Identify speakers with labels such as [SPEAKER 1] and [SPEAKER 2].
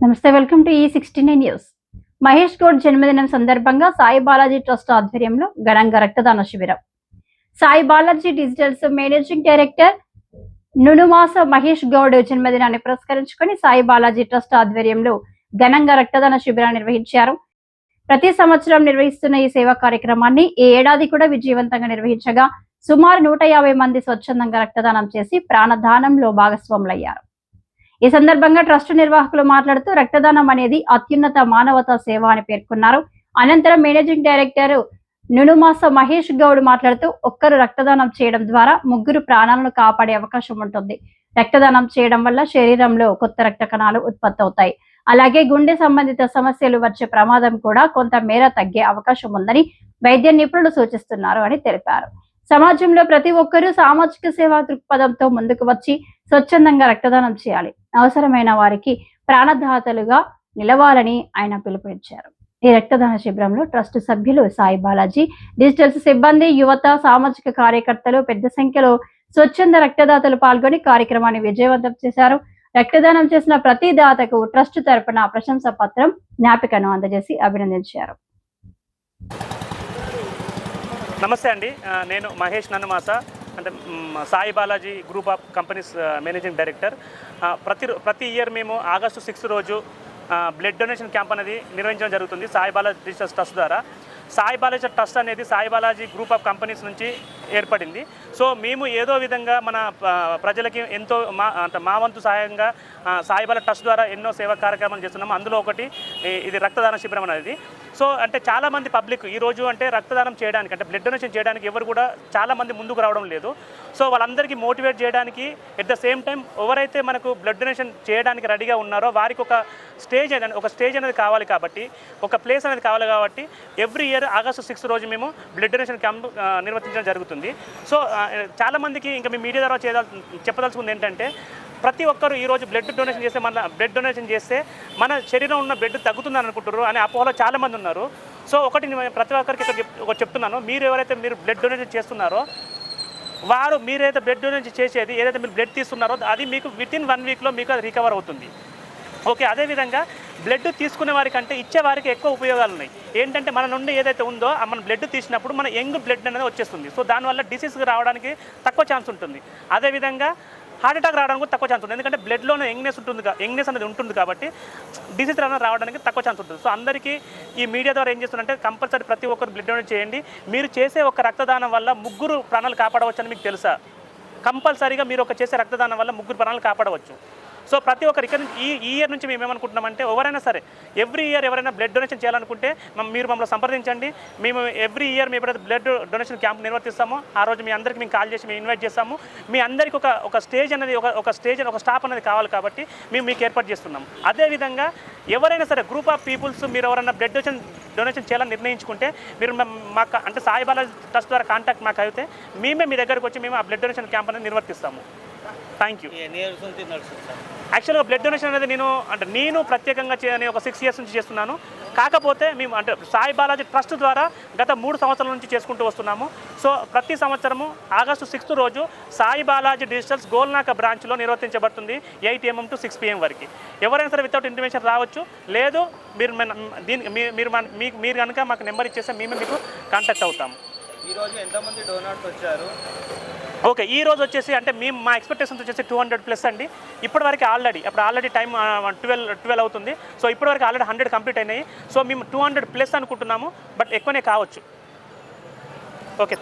[SPEAKER 1] నమస్తే, welcome to E69 news. Mahesh Goud జన్మదినం సందర్భంగా సాయి బాలాజీ ట్రస్ట్ ఆధ్వర్యంలో ఘనంగా రక్తదాన శిబిరం. Sai Balaji digitals managing director Nunumasa Mahesh Goud జన్మదినాన్ని పురస్కరించుకొని సాయి బాలాజీ ట్రస్ట్ ఆధ్వర్యంలో ఘనంగా రక్తదాన శిబిరాన్ని నిర్వహించారు. ప్రతి సంవత్సరం నిర్వహిస్తున్న ఈ సేవా కార్యక్రమాన్ని ఈ ఏడాది కూడా విజయవంతంగా నిర్వహించగా సుమారు 150 మంది స్వచ్ఛందంగా రక్తదానం చేసి ప్రాణదానంలో భాగస్వాములయ్యారు. ఈ సందర్భంగా ట్రస్ట్ నిర్వాహకులు మాట్లాడుతూ రక్తదానం అనేది అత్యున్నత మానవతా సేవ అని పేర్కొన్నారు. అనంతరం మేనేజింగ్ డైరెక్టర్ నునుమాస మహేష్ గౌడ్ మాట్లాడుతూ ఒక్కరు రక్తదానం చేయడం ద్వారా ముగ్గురు ప్రాణాలను కాపాడే అవకాశం ఉంటుంది. రక్తదానం చేయడం వల్ల శరీరంలో కొత్త రక్త కణాలు ఉత్పత్తి అవుతాయి. అలాగే గుండె సంబంధిత సమస్యలు వచ్చే ప్రమాదం కూడా కొంత మేర తగ్గే అవకాశం ఉందని వైద్య నిపుణులు సూచిస్తున్నారు అని తెలిపారు. సమాజంలో ప్రతి ఒక్కరూ సామాజిక సేవా దృక్పథంతో ముందుకు వచ్చి స్వచ్ఛందంగా రక్తదానం చేయాలి. అవసరమైన వారికి ప్రాణదాతలుగా నిలవాలని ఆయన పిలుపునిచ్చారు. ఈ రక్తదాన శిబిరంలో ట్రస్ట్ సభ్యులు సాయి బాలాజీ డిజిటల్స్ సిబ్బంది, యువత, సామాజిక కార్యకర్తలు పెద్ద సంఖ్యలో స్వచ్ఛంద రక్తదాతలు పాల్గొని కార్యక్రమాన్ని విజయవంతం చేశారు. రక్తదానం చేసిన ప్రతి దాతకు ట్రస్ట్ తరపున ప్రశంసా పత్రం, జ్ఞాపికను అందజేసి అభినందించారు.
[SPEAKER 2] నమస్తే అండి, నేను మహేష్ నన్నమాస, అంటే Sai Balaji group of companies managing director. ప్రతి ఇయర్ మేము ఆగస్టు 6 రోజు బ్లడ్ డొనేషన్ క్యాంప్ అనేది నిర్వహించడం జరుగుతుంది సాయి బాలాజీ డిజిటల్ ట్రస్ట్ ద్వారా. సాయి బాలాజీ ట్రస్ట్ అనేది Sai Balaji group of companies నుంచి ఏర్పడింది. సో మేము ఏదో విధంగా మన ప్రజలకి ఎంతో మా వంతు సహాయంగా సాయి బాలాజీ ట్రస్ట్ ద్వారా ఎన్నో సేవా కార్యక్రమాలు చేస్తున్నాము. అందులో ఒకటి ఇది రక్తదాన శిబిరం అనేది. సో అంటే చాలామంది పబ్లిక్ ఈరోజు అంటే రక్తదానం చేయడానికి, అంటే బ్లడ్ డొనేషన్ చేయడానికి ఎవరు కూడా చాలామంది ముందుకు రావడం లేదు. సో వాళ్ళందరికీ మోటివేట్ చేయడానికి ఎట్ ద సేమ్ టైం ఎవరైతే మనకు బ్లడ్ డొనేషన్ చేయడానికి రెడీగా ఉన్నారో వారికి ఒక స్టేజ్ అనేది కావాలి కాబట్టి, ఒక ప్లేస్ అనేది కావాలి కాబట్టి ఎవ్రీ ఇయర్ ఆగస్టు 6 రోజు మేము బ్లడ్ డొనేషన్ క్యాంప్ నిర్వర్తించడం జరుగుతుంది. సో చాలామందికి ఇంకా మీ మీడియా ద్వారా చెప్పదలుచుకుంది ఏంటంటే, ప్రతి ఒక్కరు ఈరోజు బ్లడ్ డొనేషన్ చేస్తే మన శరీరం ఉన్న బ్లడ్ తగ్గుతుందని అనుకుంటారు అనే అపోహలో చాలామంది ఉన్నారు. సో ఒకటి నేను ప్రతి ఒక్కరికి ఇక్కడ చెప్తున్నాను, మీరు బ్లడ్ డొనేషన్ చేస్తున్నారో మీరైతే బ్లడ్ డొనేషన్ చేసేది ఏదైతే మీరు బ్లడ్ తీస్తున్నారో అది మీకు వితిన్ 1 వీక్లో మీకు అది రికవర్ అవుతుంది. ఓకే, అదేవిధంగా బ్లడ్ తీసుకునే వారికంటే ఇచ్చేవారికి ఎక్కువ ఉపయోగాలు ఉన్నాయి. ఏంటంటే మన నుండి ఏదైతే ఉందో మన బ్లడ్ తీసినప్పుడు మన యంగ్ బ్లడ్ అనేది వచ్చేస్తుంది. సో దానివల్ల డిసీజ్ రావడానికి తక్కువ ఛాన్స్ ఉంటుంది. అదేవిధంగా హార్ట్ అటాక్ రావడానికి కూడా తక్కువ ఛాన్స్ ఉంటుంది. ఎందుకంటే బ్లడ్లోనే యంగ్నెస్ అనేది ఉంటుంది కాబట్టి డిసీజ్ రావడానికి తక్కువ ఛాన్స్ ఉంటుంది. సో అందరికీ ఈ మీడియా ద్వారా ఏం చేస్తుందంటే, కంపల్సరీ ప్రతి ఒక్కరు బ్లడ్ డొనేట్ చేయండి. మీరు చేసే ఒక రక్తదానం వల్ల 3 ప్రాణాలు కాపాడవచ్చు అని మీకు తెలుసా? కంపల్సరీగా మీరు చేసే రక్తదానం వల్ల 3 ప్రాణాలు కాపాడవచ్చు. సో ప్రతి ఒక్కరు ఇక్కడ ఈ ఇయర్ నుంచి మేము ఏమనుకుంటున్నామంటే, ఎవరైనా సరే ఎవ్రీ ఇయర్ ఎవరైనా బ్లడ్ డొనేషన్ చేయాలనుకుంటే మీరు మమ్మల్ని సంప్రదించండి. మేము ఎవ్రీ ఇయర్ మేము ఎప్పుడైతే బ్లడ్ డొనేషన్ క్యాంప్ నిర్వర్తిస్తామో ఆ రోజు మీ అందరికీ మేము కాల్ చేసి మేము ఇన్వైట్ చేస్తాము. మీ అందరికీ ఒక స్టేజ్ అనేది ఒక స్టాప్ అనేది కావాలి కాబట్టి మేము మీకు ఏర్పాటు చేస్తున్నాము. అదేవిధంగా ఎవరైనా సరే గ్రూప్ ఆఫ్ పీపుల్స్ మీరు ఎవరైనా బ్లడ్ డొనేషన్ చేయాలని నిర్ణయించుకుంటే మీరు మాకు అంటే సాయి బాలాజీ ట్రస్ట్ ద్వారా కాంటాక్ట్ మాకు అయితే మేమే మీ దగ్గరకు వచ్చి మేము ఆ బ్లడ్ డొనేషన్ క్యాంప్ అనేది నిర్వర్తిస్తాము. Thank you. యాక్చువల్గా బ్లడ్ డొనేషన్ అనేది నేను ప్రత్యేకంగా ఒక 6 ఇయర్స్ నుంచి చేస్తున్నాను. కాకపోతే మేము అంటే సాయి బాలాజీ ట్రస్ట్ ద్వారా గత 3 సంవత్సరాల నుంచి చేసుకుంటూ వస్తున్నాము. సో ప్రతి సంవత్సరము ఆగస్టు 6 రోజు సాయి బాలాజీ డిజిటల్స్ గోల్నాక బ్రాంచ్లో నిర్వర్తించబడుతుంది 8 AM to 6 PM వరకు. ఎవరైనా సరే వితౌట్ ఇంటిమేషన్ రావచ్చు. లేదు మీరు కనుక మాకు నెంబర్ ఇచ్చేస్తే మేమే మీకు కాంటాక్ట్ అవుతాము.
[SPEAKER 3] ఈరోజు ఎంతమంది డోనర్స్ వచ్చారు?
[SPEAKER 2] ఓకే, ఈ రోజు వచ్చేసి అంటే మా ఎక్స్పెక్టేషన్స్ వచ్చేసి 200+ అండి. ఇప్పటివరకు ఆల్రెడీ టైం 12 అవుతుంది. సో ఇప్పటివరకు ఆల్రెడీ 100 కంప్లీట్ అయినాయి. సో మేము 200+ అనుకుంటున్నాము, బట్ ఎక్కువనే కావచ్చు. ఓకే.